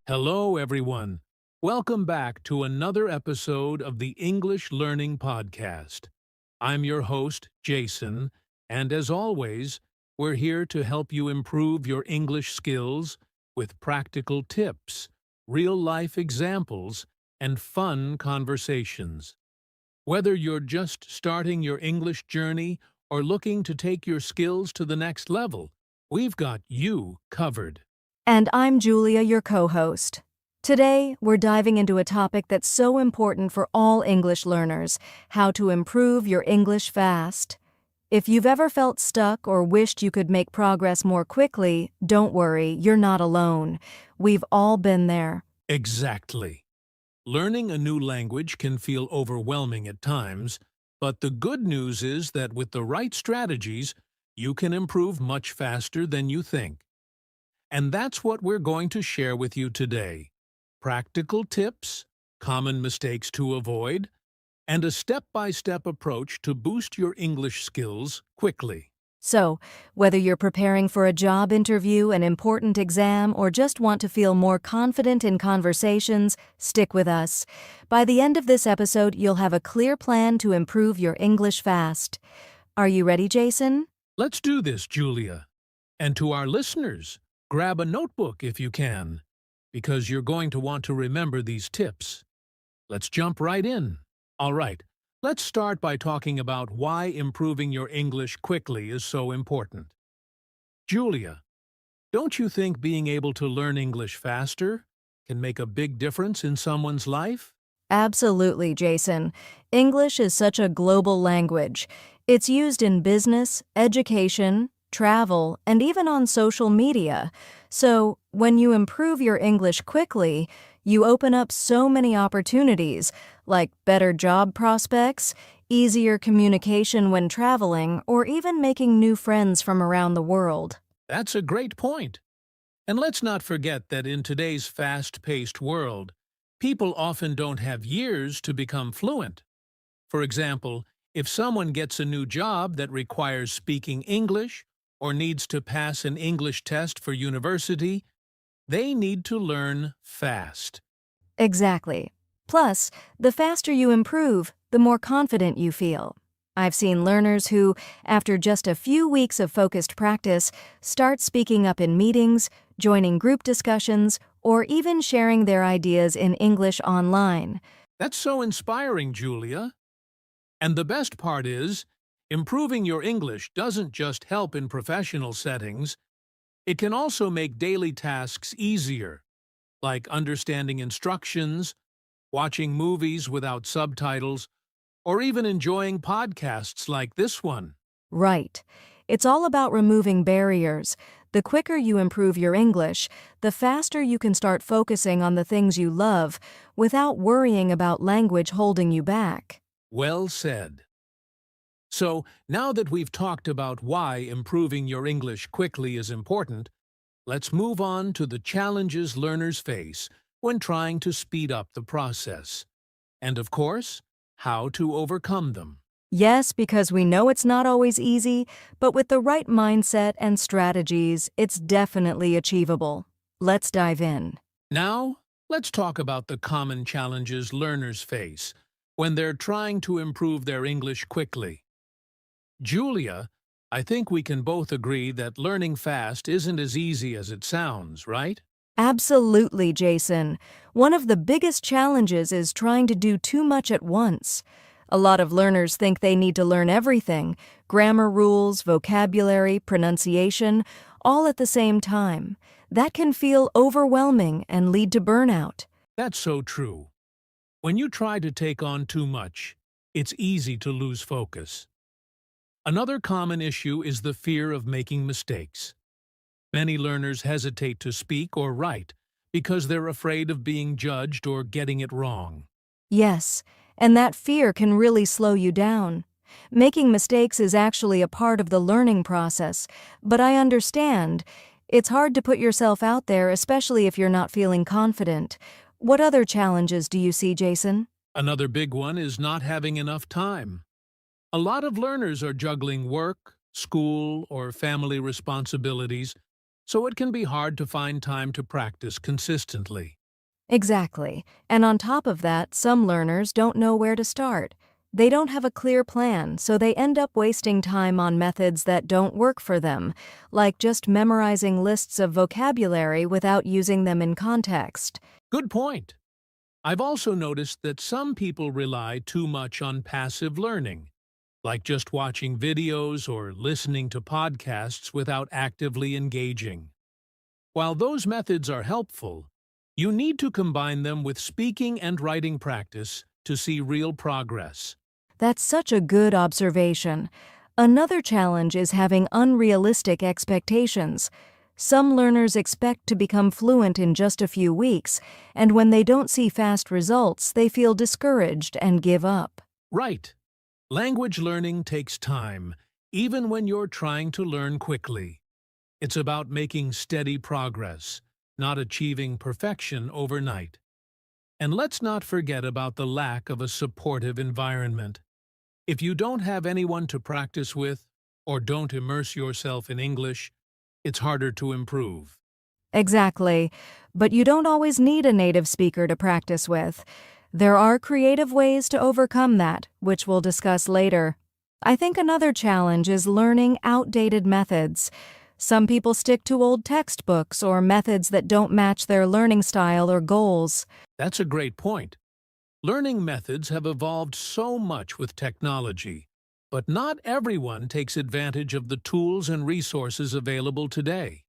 Hello, everyone. Welcome back to another episode of the English Learning Podcast. I'm your host, Jason, and as always, we're here to help you improve your English skills with practical tips, real-life examples, and fun conversations. Whether you're just starting your English journey or looking to take your skills to the next level, we've got you covered. And I'm Julia, your co-host. Today, we're diving into a topic that's so important for all English learners: how to improve your English fast. If you've ever felt stuck or wished you could make progress more quickly, don't worry, you're not alone. We've all been there. Exactly. Learning a new language can feel overwhelming at times, but the good news is that with the right strategies, you can improve much faster than you think. And that's what we're going to share with you today. Practical tips, common mistakes to avoid, and a step-by-step approach to boost your English skills quickly. So, whether you're preparing for a job interview, an important exam, or just want to feel more confident in conversations, stick with us. By the end of this episode, you'll have a clear plan to improve your English fast. Are you ready, Jason? Let's do this, Julia. And to our listeners, grab a notebook if you can, because you're going to want to remember these tips. Let's jump right in. All right, let's start by talking about why improving your English quickly is so important. Julia, don't you think being able to learn English faster can make a big difference in someone's life? Absolutely, Jason. English is such a global language. It's used in business, education, travel, and even on social media. So, when you improve your English quickly, you open up so many opportunities, like better job prospects, easier communication when traveling, or even making new friends from around the world. That's a great point. And let's not forget that in today's fast-paced world, people often don't have years to become fluent. For example, if someone gets a new job that requires speaking English or needs to pass an English test for university, they need to learn fast. Exactly. Plus, the faster you improve, the more confident you feel. I've seen learners who, after just a few weeks of focused practice, start speaking up in meetings, joining group discussions, or even sharing their ideas in English online. That's so inspiring, Julia. And the best part is, improving your English doesn't just help in professional settings, it can also make daily tasks easier, like understanding instructions, watching movies without subtitles, or even enjoying podcasts like this one. Right. It's all about removing barriers. The quicker you improve your English, the faster you can start focusing on the things you love without worrying about language holding you back. Well said. So, now that we've talked about why improving your English quickly is important, let's move on to the challenges learners face when trying to speed up the process. And of course, how to overcome them. Yes, because we know it's not always easy, but with the right mindset and strategies, it's definitely achievable. Let's dive in. Now, let's talk about the common challenges learners face when they're trying to improve their English quickly. Julia, I think we can both agree that learning fast isn't as easy as it sounds, right? Absolutely, Jason. One of the biggest challenges is trying to do too much at once. A lot of learners think they need to learn everything: grammar rules, vocabulary, pronunciation, all at the same time. That can feel overwhelming and lead to burnout. That's so true. When you try to take on too much, it's easy to lose focus. Another common issue is the fear of making mistakes. Many learners hesitate to speak or write because they're afraid of being judged or getting it wrong. Yes, and that fear can really slow you down. Making mistakes is actually a part of the learning process, but I understand. It's hard to put yourself out there, especially if you're not feeling confident. What other challenges do you see, Jason? Another big one is not having enough time. A lot of learners are juggling work, school, or family responsibilities, so it can be hard to find time to practice consistently. Exactly. And on top of that, some learners don't know where to start. They don't have a clear plan, so they end up wasting time on methods that don't work for them, like just memorizing lists of vocabulary without using them in context. Good point. I've also noticed that some people rely too much on passive learning, like just watching videos or listening to podcasts without actively engaging. While those methods are helpful, you need to combine them with speaking and writing practice to see real progress. That's such a good observation. Another challenge is having unrealistic expectations. Some learners expect to become fluent in just a few weeks, and when they don't see fast results, they feel discouraged and give up. Right. Language learning takes time, even when you're trying to learn quickly. It's about making steady progress, not achieving perfection overnight. And let's not forget about the lack of a supportive environment. If you don't have anyone to practice with, or don't immerse yourself in English, it's harder to improve. Exactly. But you don't always need a native speaker to practice with. There are creative ways to overcome that, which we'll discuss later. I think another challenge is learning outdated methods. Some people stick to old textbooks or methods that don't match their learning style or goals. That's a great point. Learning methods have evolved so much with technology, but not everyone takes advantage of the tools and resources available today.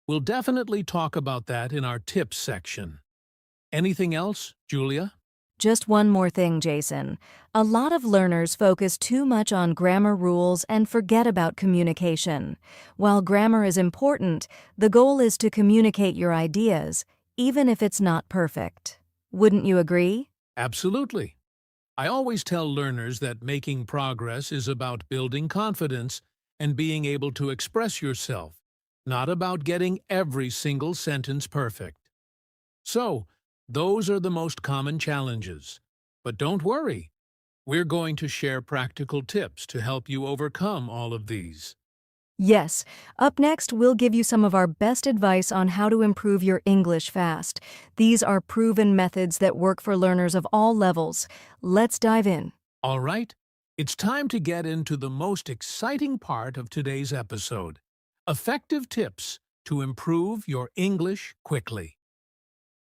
We'll definitely talk about that in our tips section. Anything else, Julia? Just one more thing, Jason. A lot of learners focus too much on grammar rules and forget about communication. While grammar is important, the goal is to communicate your ideas, even if it's not perfect. Wouldn't you agree? Absolutely. I always tell learners that making progress is about building confidence and being able to express yourself, not about getting every single sentence perfect. So, those are the most common challenges. But don't worry, we're going to share practical tips to help you overcome all of these. Yes. Up next, we'll give you some of our best advice on how to improve your English fast. These are proven methods that work for learners of all levels. Let's dive in. All right, it's time to get into the most exciting part of today's episode: effective tips to improve your English quickly.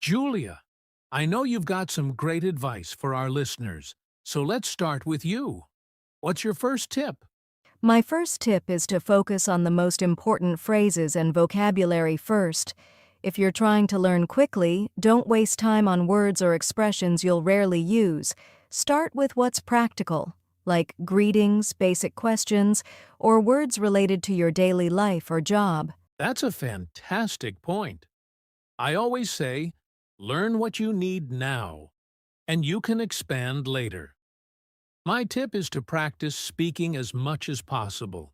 Julia, I know you've got some great advice for our listeners, so let's start with you. What's your first tip? My first tip is to focus on the most important phrases and vocabulary first. If you're trying to learn quickly, don't waste time on words or expressions you'll rarely use. Start with what's practical, like greetings, basic questions, or words related to your daily life or job. That's a fantastic point. I always say, learn what you need now, and you can expand later. My tip is to practice speaking as much as possible,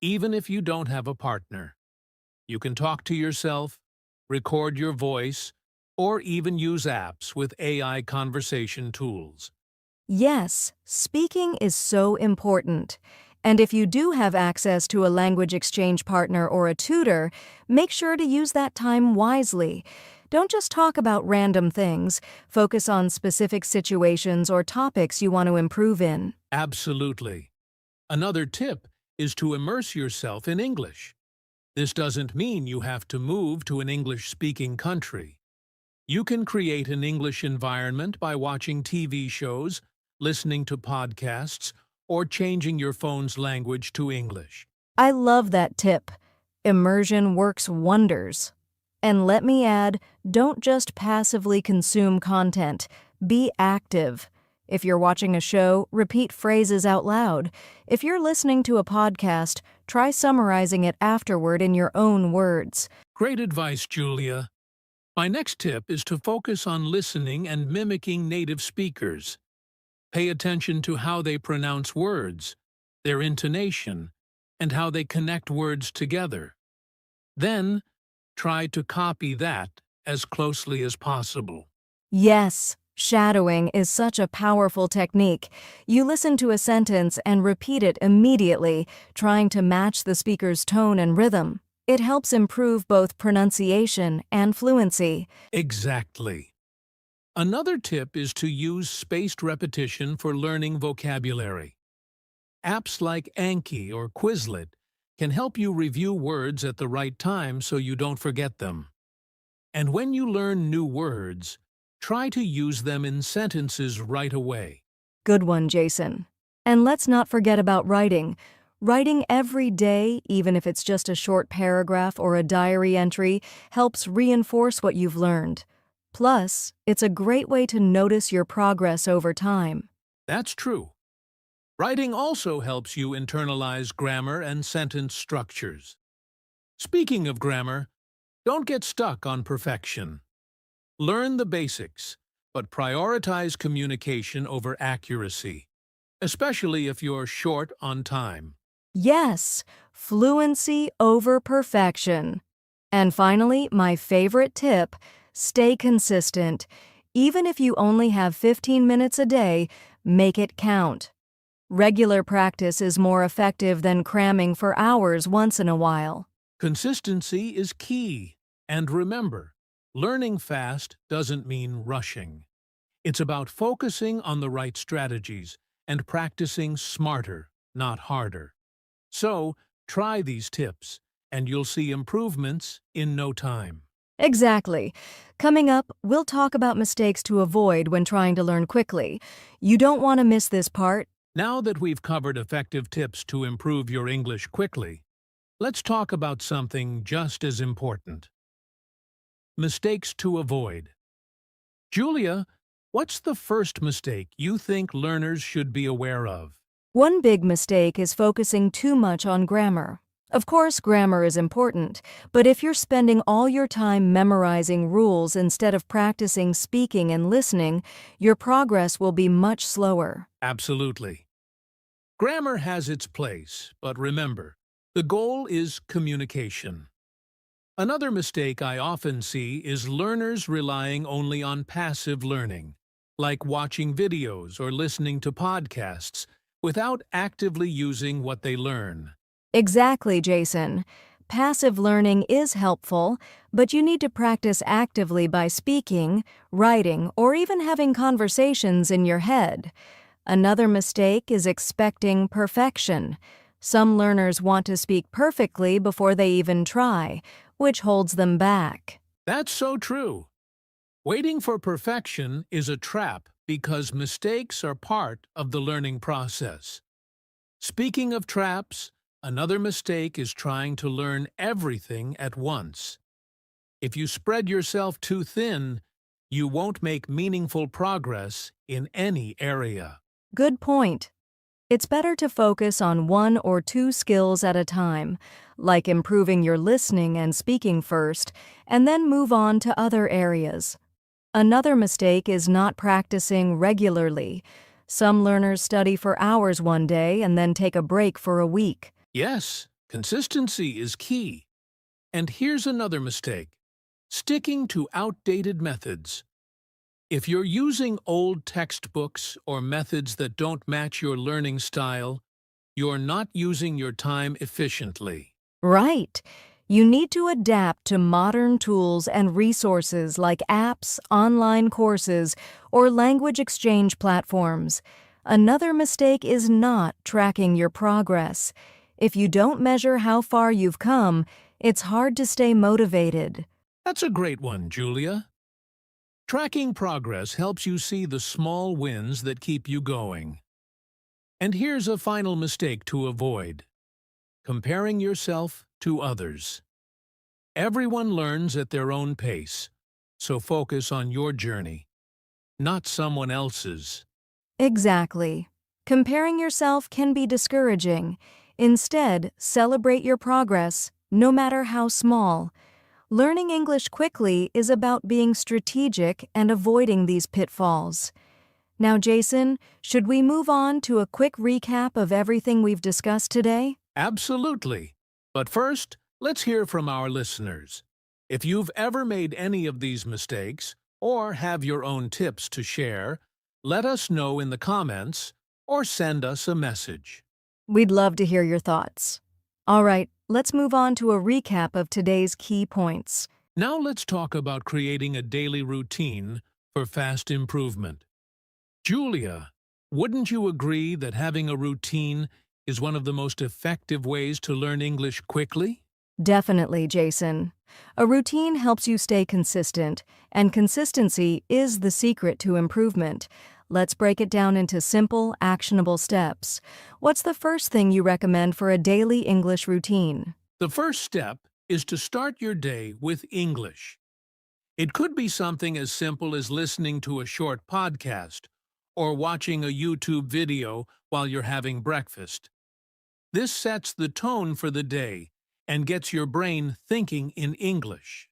even if you don't have a partner. You can talk to yourself, record your voice, or even use apps with AI conversation tools. Yes, speaking is so important. And if you do have access to a language exchange partner or a tutor, make sure to use that time wisely. Don't just talk about random things. Focus on specific situations or topics you want to improve in. Absolutely. Another tip is to immerse yourself in English. This doesn't mean you have to move to an English-speaking country. You can create an English environment by watching TV shows, listening to podcasts, or changing your phone's language to English. I love that tip. Immersion works wonders. And let me add, don't just passively consume content. Be active. If you're watching a show, repeat phrases out loud. If you're listening to a podcast, try summarizing it afterward in your own words. Great advice, Julia. My next tip is to focus on listening and mimicking native speakers. Pay attention to how they pronounce words, their intonation, and how they connect words together. Then, try to copy that as closely as possible. Yes, Shadowing is such a powerful technique. You listen to a sentence and repeat it immediately, trying to match the speaker's tone and rhythm. It helps improve both pronunciation and fluency. Exactly. Another tip is to use spaced repetition for learning vocabulary. Apps like Anki or Quizlet can help you review words at the right time so you don't forget them. And when you learn new words, try to use them in sentences right away. Good one, Jason. And let's not forget about writing. Writing every day, even if it's just a short paragraph or a diary entry, helps reinforce what you've learned. Plus, it's a great way to notice your progress over time. That's true. Writing also helps you internalize grammar and sentence structures. Speaking of grammar, don't get stuck on perfection. Learn the basics, but prioritize communication over accuracy, especially if you're short on time. Yes, fluency over perfection. And finally, my favorite tip, stay consistent. Even if you only have 15 minutes a day, make it count. Regular practice is more effective than cramming for hours once in a while. Consistency is key. And remember, learning fast doesn't mean rushing. It's about focusing on the right strategies and practicing smarter, not harder. So, try these tips, and you'll see improvements in no time. Exactly. Coming up, we'll talk about mistakes to avoid when trying to learn quickly. You don't want to miss this part. Now that we've covered effective tips to improve your English quickly, let's talk about something just as important. Mistakes to avoid. Julia, what's the first mistake you think learners should be aware of? One big mistake is focusing too much on grammar. Of course, grammar is important, but if you're spending all your time memorizing rules instead of practicing speaking and listening, your progress will be much slower. Absolutely. Grammar has its place, but remember, the goal is communication. Another mistake I often see is learners relying only on passive learning, like watching videos or listening to podcasts, without actively using what they learn. Exactly, Jason. Passive learning is helpful, but you need to practice actively by speaking, writing, or even having conversations in your head. Another mistake is expecting perfection. Some learners want to speak perfectly before they even try, which holds them back. That's so true. Waiting for perfection is a trap because mistakes are part of the learning process. Speaking of traps, another mistake is trying to learn everything at once. If you spread yourself too thin, you won't make meaningful progress in any area. Good point. It's better to focus on one or two skills at a time, like improving your listening and speaking first, and then move on to other areas. Another mistake is not practicing regularly. Some learners study for hours one day and then take a break for a week. Yes, consistency is key. And here's another mistake: sticking to outdated methods. If you're using old textbooks or methods that don't match your learning style, you're not using your time efficiently. Right. You need to adapt to modern tools and resources like apps, online courses, or language exchange platforms. Another mistake is not tracking your progress. If you don't measure how far you've come, it's hard to stay motivated. That's a great one, Julia. Tracking progress helps you see the small wins that keep you going. And here's a final mistake to avoid: comparing yourself to others. Everyone learns at their own pace, so focus on your journey, not someone else's. Exactly. Comparing yourself can be discouraging. Instead, celebrate your progress, no matter how small. Learning English quickly is about being strategic and avoiding these pitfalls. Now, Jason, should we move on to a quick recap of everything we've discussed today? Absolutely. But first, let's hear from our listeners. If you've ever made any of these mistakes, or have your own tips to share, let us know in the comments or send us a message. We'd love to hear your thoughts. All right, let's move on to a recap of today's key points. Now let's talk about creating a daily routine for fast improvement. Julia, wouldn't you agree that having a routine is one of the most effective ways to learn English quickly? Definitely, Jason. A routine helps you stay consistent, and consistency is the secret to improvement. Let's break it down into simple, actionable steps. What's the first thing you recommend for a daily English routine? The first step is to start your day with English. It could be something as simple as listening to a short podcast or watching a YouTube video while you're having breakfast. This sets the tone for the day and gets your brain thinking in English.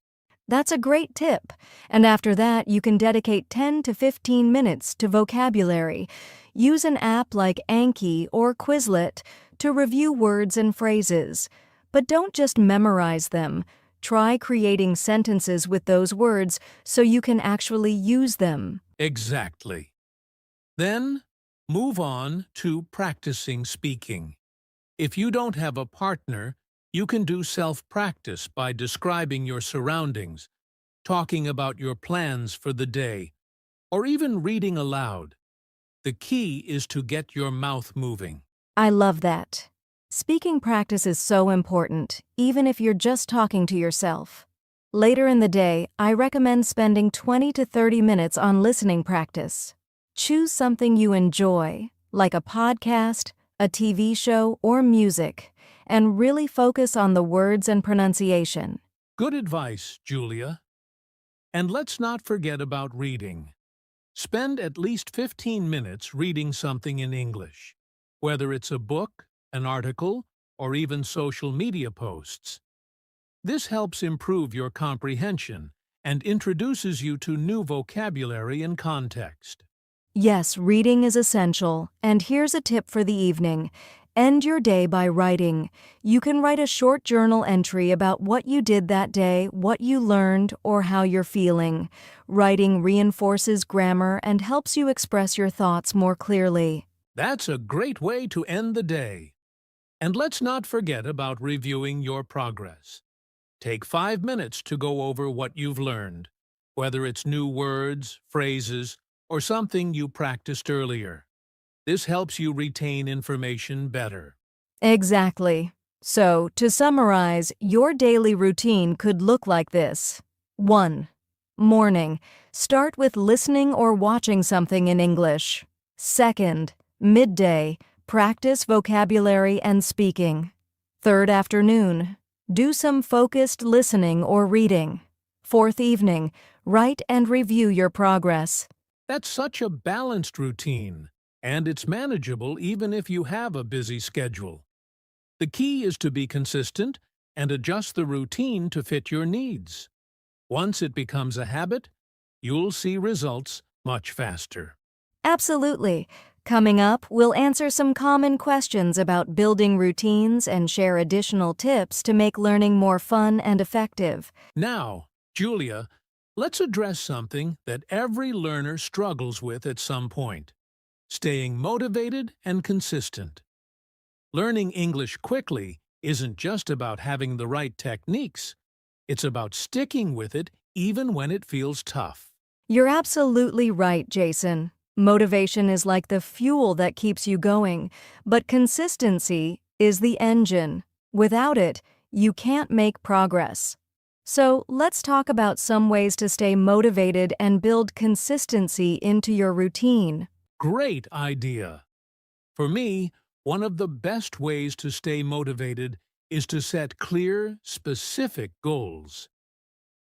That's a great tip. And after that, you can dedicate 10 to 15 minutes to vocabulary. Use an app like Anki or Quizlet to review words and phrases. But don't just memorize them. Try creating sentences with those words so you can actually use them. Exactly. Then, move on to practicing speaking. If you don't have a partner, you can do self-practice by describing your surroundings, talking about your plans for the day, or even reading aloud. The key is to get your mouth moving. I love that. Speaking practice is so important, even if you're just talking to yourself. Later in the day, I recommend spending 20 to 30 minutes on listening practice. Choose something you enjoy, like a podcast, a TV show, or music, and really focus on the words and pronunciation. Good advice, Julia. And let's not forget about reading. Spend at least 15 minutes reading something in English, whether it's a book, an article, or even social media posts. This helps improve your comprehension and introduces you to new vocabulary and context. Yes, reading is essential, and here's a tip for the evening. End your day by writing. You can write a short journal entry about what you did that day, what you learned, or how you're feeling. Writing reinforces grammar and helps you express your thoughts more clearly. That's a great way to end the day. And let's not forget about reviewing your progress. Take 5 minutes to go over what you've learned, whether it's new words, phrases, or something you practiced earlier. This helps you retain information better. Exactly. So, to summarize, your daily routine could look like this. 1. Morning. Start with listening or watching something in English. 2nd. Midday. Practice vocabulary and speaking. 3rd afternoon. Do some focused listening or reading. 4th evening. Write and review your progress. That's such a balanced routine, and it's manageable even if you have a busy schedule. The key is to be consistent and adjust the routine to fit your needs. Once it becomes a habit, you'll see results much faster. Absolutely. Coming up, we'll answer some common questions about building routines and share additional tips to make learning more fun and effective. Now, Julia, let's address something that every learner struggles with at some point: staying motivated and consistent. Learning English quickly isn't just about having the right techniques. It's about sticking with it even when it feels tough. You're absolutely right, Jason. Motivation is like the fuel that keeps you going, but consistency is the engine. Without it, you can't make progress. So let's talk about some ways to stay motivated and build consistency into your routine. Great idea! For me, one of the best ways to stay motivated is to set clear, specific goals.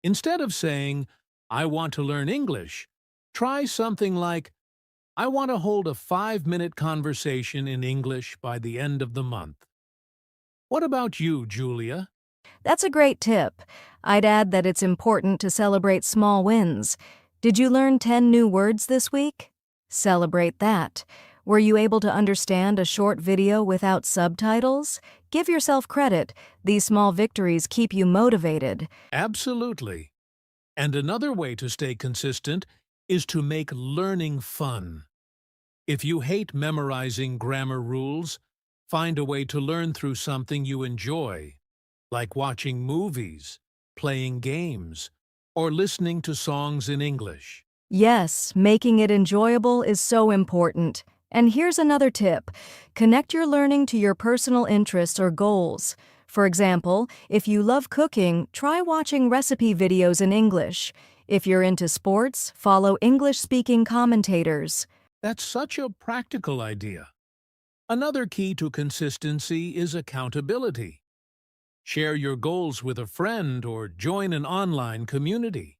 Instead of saying, "I want to learn English," try something like, "I want to hold a 5-minute conversation in English by the end of the month." What about you, Julia? That's a great tip. I'd add that it's important to celebrate small wins. Did you learn 10 new words this week? Celebrate that. Were you able to understand a short video without subtitles? Give yourself credit. These small victories keep you motivated. Absolutely. And another way to stay consistent is to make learning fun. If you hate memorizing grammar rules, find a way to learn through something you enjoy, like watching movies, playing games, or listening to songs in English. Yes, making it enjoyable is so important. And here's another tip. Connect your learning to your personal interests or goals. For example, if you love cooking, try watching recipe videos in English. If you're into sports, follow English-speaking commentators. That's such a practical idea. Another key to consistency is accountability. Share your goals with a friend or join an online community.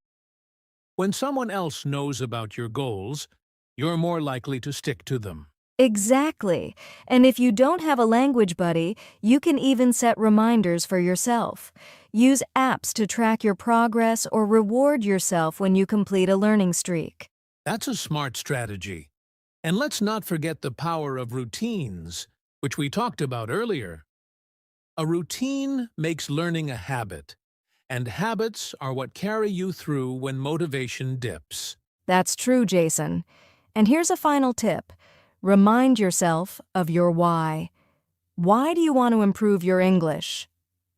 When someone else knows about your goals, you're more likely to stick to them. Exactly. And if you don't have a language buddy, you can even set reminders for yourself. Use apps to track your progress or reward yourself when you complete a learning streak. That's a smart strategy. And let's not forget the power of routines, which we talked about earlier. A routine makes learning a habit, and habits are what carry you through when motivation dips. That's true, Jason. And here's a final tip. Remind yourself of your why. Why do you want to improve your English?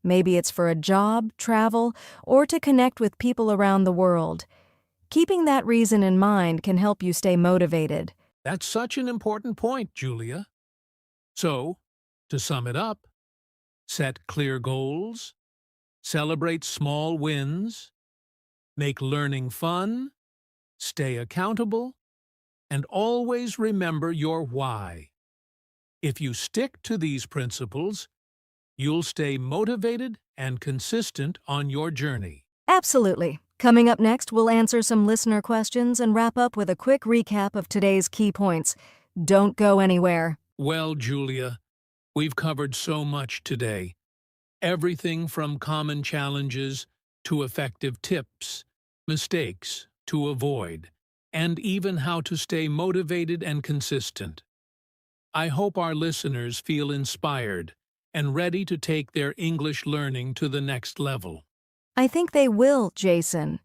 Maybe it's for a job, travel, or to connect with people around the world. Keeping that reason in mind can help you stay motivated. That's such an important point, Julia. So, to sum it up, set clear goals, celebrate small wins, make learning fun, stay accountable, and always remember your why. If you stick to these principles, you'll stay motivated and consistent on your journey. Absolutely. Coming up next, we'll answer some listener questions and wrap up with a quick recap of today's key points. Don't go anywhere. Well, Julia, we've covered so much today. Everything from common challenges to effective tips, mistakes to avoid, and even how to stay motivated and consistent. I hope our listeners feel inspired and ready to take their English learning to the next level. I think they will, Jason.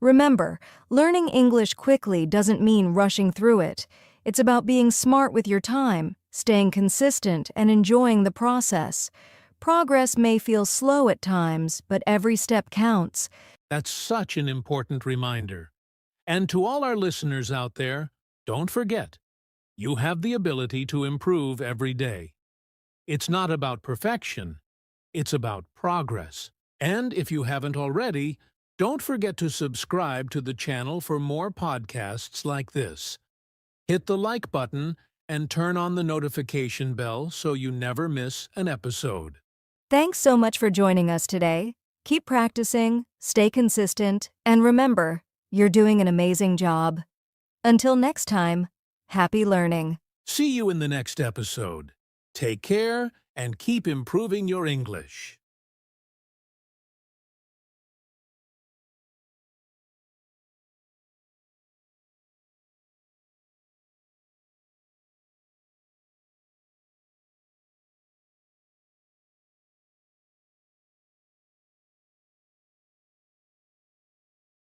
Remember, learning English quickly doesn't mean rushing through it. It's about being smart with your time, staying consistent, and enjoying the process. Progress may feel slow at times, but every step counts. That's such an important reminder. And to all our listeners out there, don't forget, you have the ability to improve every day. It's not about perfection, it's about progress. And if you haven't already, don't forget to subscribe to the channel for more podcasts like this. Hit the like button and turn on the notification bell so you never miss an episode. Thanks so much for joining us today. Keep practicing, stay consistent, and remember, you're doing an amazing job. Until next time, happy learning. See you in the next episode. Take care and keep improving your English.